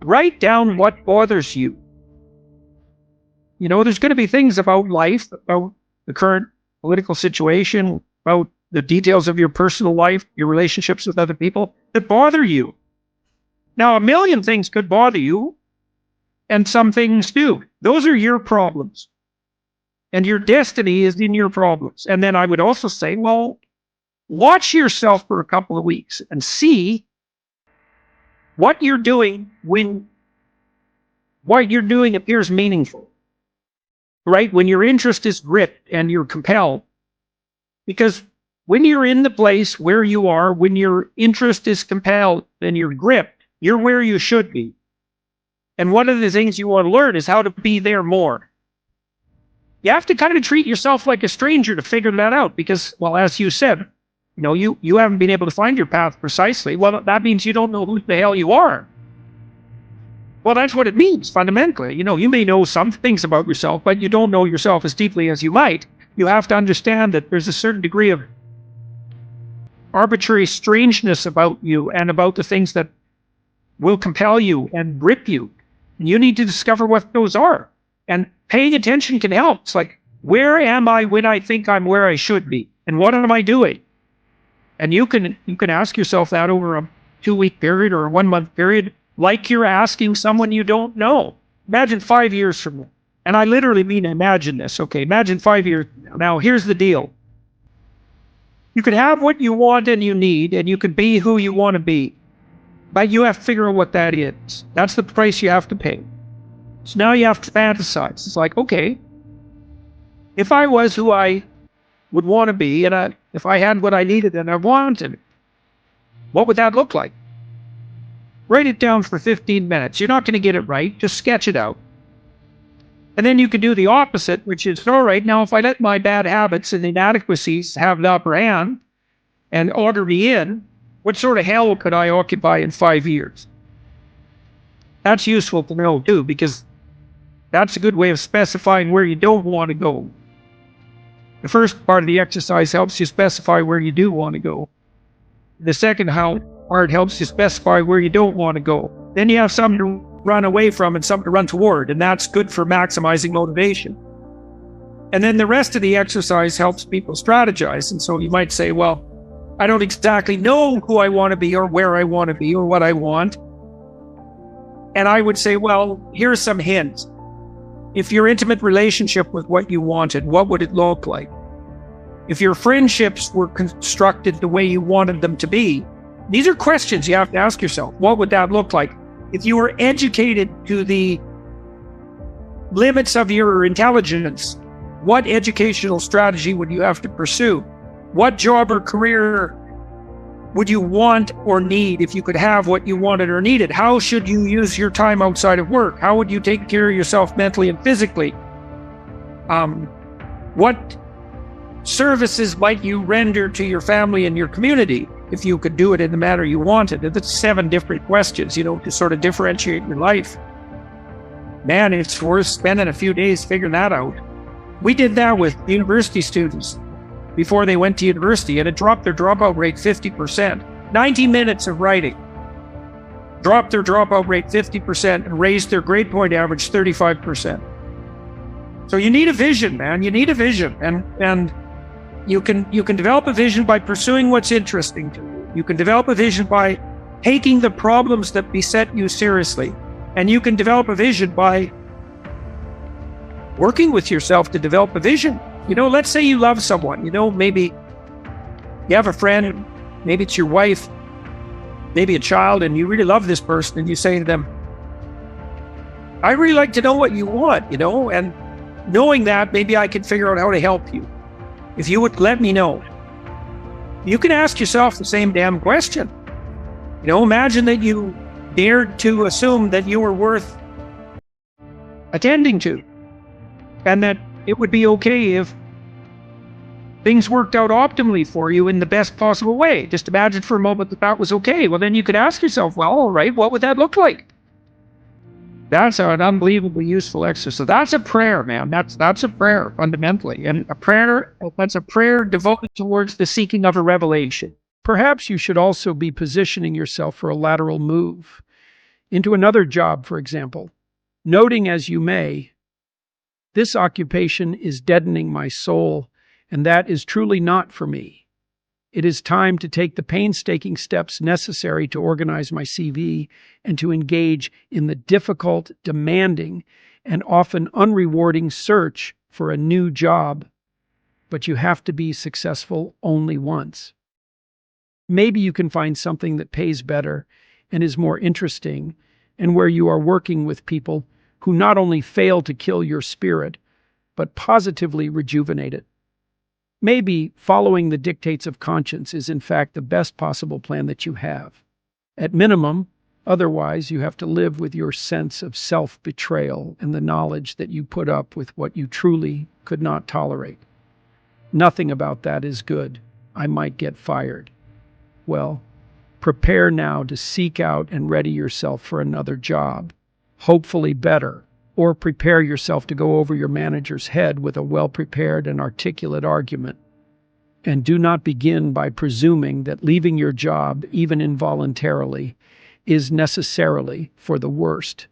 Write down what bothers you. You know, there's going to be things about life, about the current political situation, about the details of your personal life, your relationships with other people that bother you. Now, a million things could bother you, and some things do. Those are your problems. And your destiny is in your problems. And then I would also say, well, watch yourself for a couple of weeks and see what you're doing when what you're doing appears meaningful. Right? When your interest is gripped and you're compelled. Because when you're in the place where you are, when your interest is compelled and you're gripped, you're where you should be. And one of the things you want to learn is how to be there more. You have to kind of treat yourself like a stranger to figure that out because, well, as you said, you know, you haven't been able to find your path precisely. Well, that means you don't know who the hell you are. Well, that's what it means, fundamentally. You know, you may know some things about yourself, but you don't know yourself as deeply as you might. You have to understand that there's a certain degree of arbitrary strangeness about you and about the things that will compel you and grip you. And you need to discover what those are. And paying attention can help. It's like, where am I when I think I'm where I should be? And what am I doing? And you can ask yourself that over a 2-week period or a 1-month period, like you're asking someone you don't know. Imagine 5 years from now. And I literally mean imagine this. Okay, imagine 5 years from now. Now, here's the deal. You can have what you want and you need, and you can be who you want to be. But you have to figure out what that is. That's the price you have to pay. So now you have to fantasize. It's like, okay, if I was who I would want to be, and if I had what I needed and I wanted, what would that look like? Write it down for 15 minutes. You're not going to get it right. Just sketch it out. And then you can do the opposite, which is, all right, now if I let my bad habits and inadequacies have the upper hand and order me in, what sort of hell could I occupy in 5 years? That's useful to know, too, because that's a good way of specifying where you don't want to go. The first part of the exercise helps you specify where you do want to go. The second part helps you specify where you don't want to go. Then you have something to run away from and something to run toward, and that's good for maximizing motivation. And then the rest of the exercise helps people strategize. And so you might say, well, I don't exactly know who I want to be or where I want to be or what I want. And I would say, well, here's some hints. If your intimate relationship with what you wanted, what would it look like? If your friendships were constructed the way you wanted them to be, these are questions you have to ask yourself. What would that look like? If you were educated to the limits of your intelligence, what educational strategy would you have to pursue? What job or career would you want or need if you could have what you wanted or needed? How should you use your time outside of work? How would you take care of yourself mentally and physically? What services might you render to your family and your community if you could do it in the manner you wanted? And that's 7 different questions, to sort of differentiate your life. Man, it's worth spending a few days figuring that out. We did that with university students before they went to university, and it dropped their dropout rate 50%. 90 minutes of writing dropped their dropout rate 50% and raised their grade point average 35%. So you need a vision, man. You need a vision. And you can develop a vision by pursuing what's interesting to you. You can develop a vision by taking the problems that beset you seriously. And you can develop a vision by working with yourself to develop a vision. Let's say you love someone. Maybe you have a friend, maybe it's your wife, maybe a child, and you really love this person, and you say to them, I really like to know what you want, and knowing that, maybe I can figure out how to help you. If you would let me know. You can ask yourself the same damn question. Imagine that you dared to assume that you were worth attending to, and that it would be okay if things worked out optimally for you in the best possible way. Just imagine for a moment that that was okay. Well, then you could ask yourself, well, all right, what would that look like? That's an unbelievably useful exercise. That's a prayer, man. That's a prayer, fundamentally. And that's a prayer devoted towards the seeking of a revelation. Perhaps you should also be positioning yourself for a lateral move. into another job, for example, noting as you may, "This occupation is deadening my soul, and that is truly not for me. It is time to take the painstaking steps necessary to organize my CV and to engage in the difficult, demanding, and often unrewarding search for a new job." But you have to be successful only once. Maybe you can find something that pays better and is more interesting, and where you are working with people who not only fail to kill your spirit, but positively rejuvenate it. Maybe following the dictates of conscience is in fact the best possible plan that you have. At minimum, otherwise you have to live with your sense of self-betrayal and the knowledge that you put up with what you truly could not tolerate. Nothing about that is good. I might get fired. Well, prepare now to seek out and ready yourself for another job, hopefully better, or prepare yourself to go over your manager's head with a well-prepared and articulate argument. And do not begin by presuming that leaving your job, even involuntarily, is necessarily for the worst.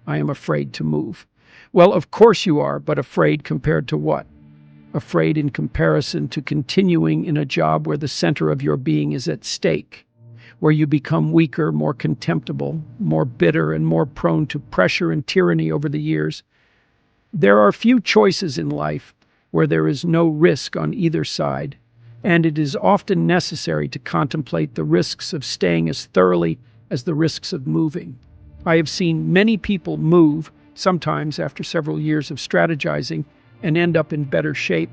"I am afraid to move." Well, of course you are, but afraid compared to what? Afraid in comparison to continuing in a job where the center of your being is at stake, where you become weaker, more contemptible, more bitter, and more prone to pressure and tyranny over the years. There are few choices in life where there is no risk on either side, and it is often necessary to contemplate the risks of staying as thoroughly as the risks of moving. I have seen many people move, sometimes after several years of strategizing, and end up in better shape,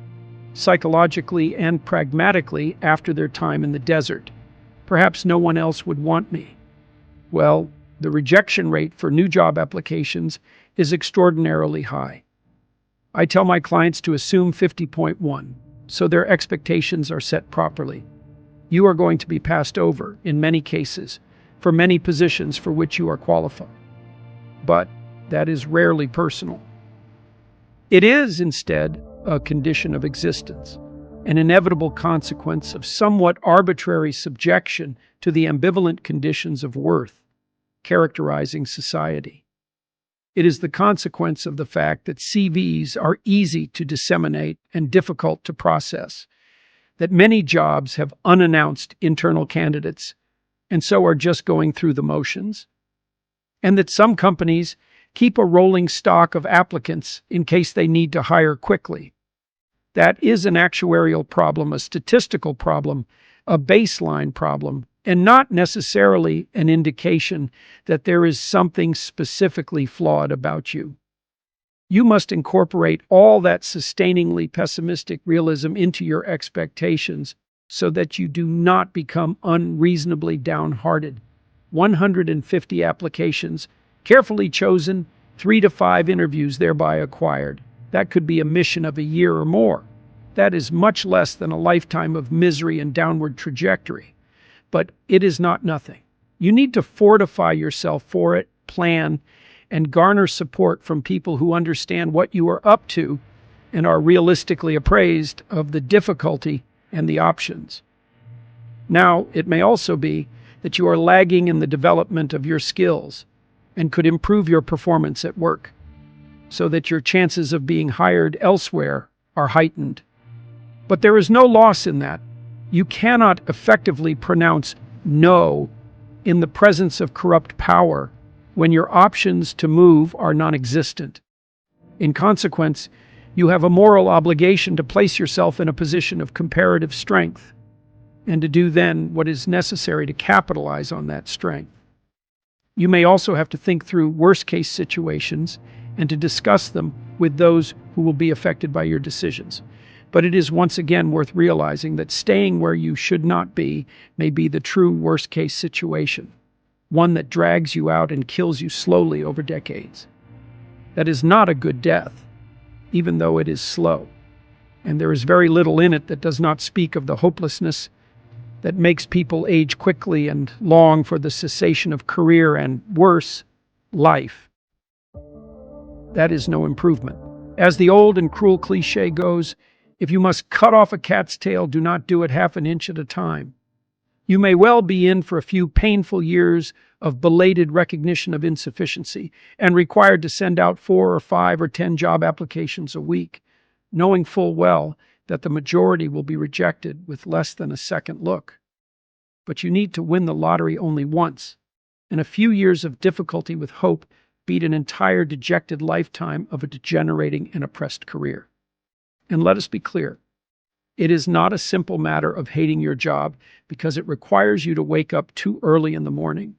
psychologically and pragmatically, after their time in the desert. "Perhaps no one else would want me." Well, the rejection rate for new job applications is extraordinarily high. I tell my clients to assume 50.1, so their expectations are set properly. You are going to be passed over, in many cases, for many positions for which you are qualified. But that is rarely personal. It is, instead, a condition of existence, an inevitable consequence of somewhat arbitrary subjection to the ambivalent conditions of worth characterizing society. It is the consequence of the fact that CVs are easy to disseminate and difficult to process, that many jobs have unannounced internal candidates and so are just going through the motions, and that some companies keep a rolling stock of applicants in case they need to hire quickly. That is an actuarial problem, a statistical problem, a baseline problem, and not necessarily an indication that there is something specifically flawed about you. You must incorporate all that sustainingly pessimistic realism into your expectations so that you do not become unreasonably downhearted. 150 applications, carefully chosen, 3 to 5 interviews thereby acquired. That could be a mission of a year or more. That is much less than a lifetime of misery and downward trajectory. But it is not nothing. You need to fortify yourself for it, plan, and garner support from people who understand what you are up to and are realistically appraised of the difficulty and the options. Now, it may also be that you are lagging in the development of your skills and could improve your performance at work, so that your chances of being hired elsewhere are heightened. But there is no loss in that. You cannot effectively pronounce no in the presence of corrupt power when your options to move are non-existent. In consequence, you have a moral obligation to place yourself in a position of comparative strength, and to do then what is necessary to capitalize on that strength. You may also have to think through worst-case situations and to discuss them with those who will be affected by your decisions. But it is once again worth realizing that staying where you should not be may be the true worst-case situation, one that drags you out and kills you slowly over decades. That is not a good death, even though it is slow, and there is very little in it that does not speak of the hopelessness that makes people age quickly and long for the cessation of career and, worse, life. That is no improvement. As the old and cruel cliché goes, if you must cut off a cat's tail, do not do it half an inch at a time. You may well be in for a few painful years of belated recognition of insufficiency, and required to send out 4 or 5 or 10 job applications a week, knowing full well that the majority will be rejected with less than a second look. But you need to win the lottery only once, and a few years of difficulty with hope beat an entire dejected lifetime of a degenerating and oppressed career. And let us be clear, it is not a simple matter of hating your job because it requires you to wake up too early in the morning,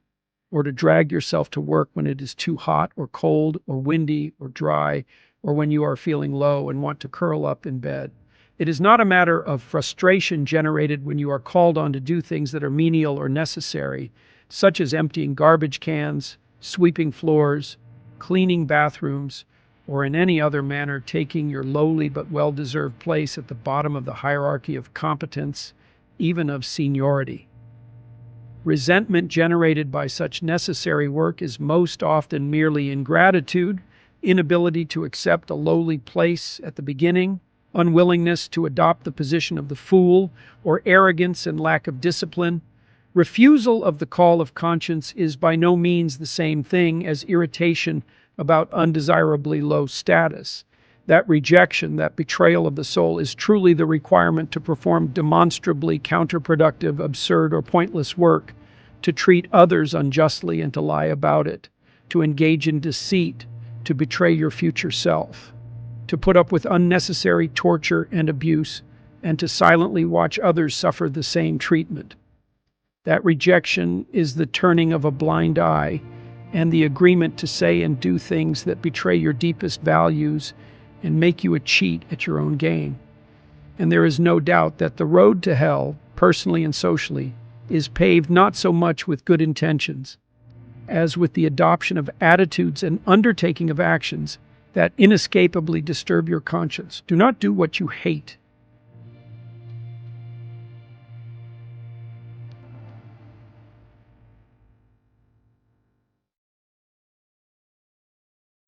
or to drag yourself to work when it is too hot or cold or windy or dry, or when you are feeling low and want to curl up in bed. It is not a matter of frustration generated when you are called on to do things that are menial or necessary, such as emptying garbage cans, sweeping floors, cleaning bathrooms, or in any other manner taking your lowly but well-deserved place at the bottom of the hierarchy of competence, even of seniority. Resentment generated by such necessary work is most often merely ingratitude, inability to accept a lowly place at the beginning, unwillingness to adopt the position of the fool, or arrogance and lack of discipline. Refusal of the call of conscience is by no means the same thing as irritation about undesirably low status. That rejection, that betrayal of the soul, is truly the requirement to perform demonstrably counterproductive, absurd, or pointless work, to treat others unjustly and to lie about it, to engage in deceit, to betray your future self, to put up with unnecessary torture and abuse, and to silently watch others suffer the same treatment. That rejection is the turning of a blind eye and the agreement to say and do things that betray your deepest values and make you a cheat at your own game. And there is no doubt that the road to hell, personally and socially, is paved not so much with good intentions as with the adoption of attitudes and undertaking of actions that inescapably disturb your conscience. Do not do what you hate.